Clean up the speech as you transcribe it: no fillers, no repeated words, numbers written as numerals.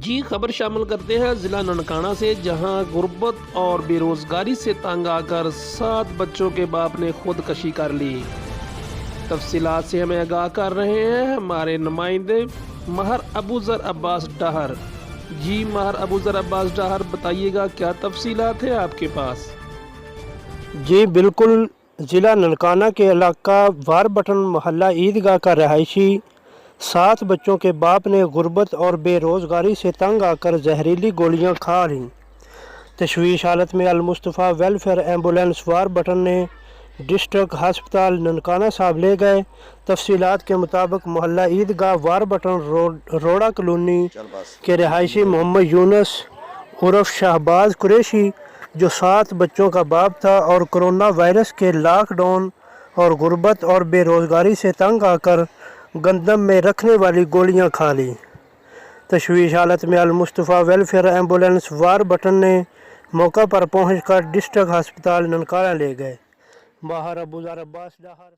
जी खबर शामिल करते हैं ज़िला ननकाना से, जहां गुर्बत और बेरोज़गारी से तंग आकर 7 बच्चों के बाप ने खुदकशी कर ली। तफसीलात से हमें आगाह कर रहे हैं हमारे नुमाइंदे महर अबूज़र अब्बास डाहर। जी महर अबूज़र अब्बास डाहर, बताइएगा क्या तफसीलात है आपके पास? जी बिल्कुल, ज़िला ननकाना के इलाका वार बटन मोहल्ला ईदगाह का रहायशी 7 बच्चों के बाप ने गुर्बत और बेरोज़गारी से तंग आकर जहरीली गोलियां खा लीं। तशवीश हालत में अल-मुस्तफ़ा वेलफेयर एम्बुलेंस वार बटन ने डिस्ट्रिक्ट हस्पताल ननकाना साहब ले गए। तफसीलात के मुताबिक मोहल्ला ईदगाह वार बटन रोड़ा कॉलोनी के रहायशी मोहम्मद यूनुस उर्फ शहबाज कुरैशी, जो 7 बच्चों का बाप था और कोरोना वायरस के लॉकडाउन और गुर्बत और बेरोज़गारी से तंग आकर गंदम में रखने वाली गोलियां खा ली। तशवीश हालत में अल-मुस्तफ़ा वेलफेयर एम्बुलेंस वार बटन ने मौका पर पहुंचकर डिस्ट्रिक्ट हस्पताल ननकाना ले गए। महर अबूज़र अब्बास डाहर।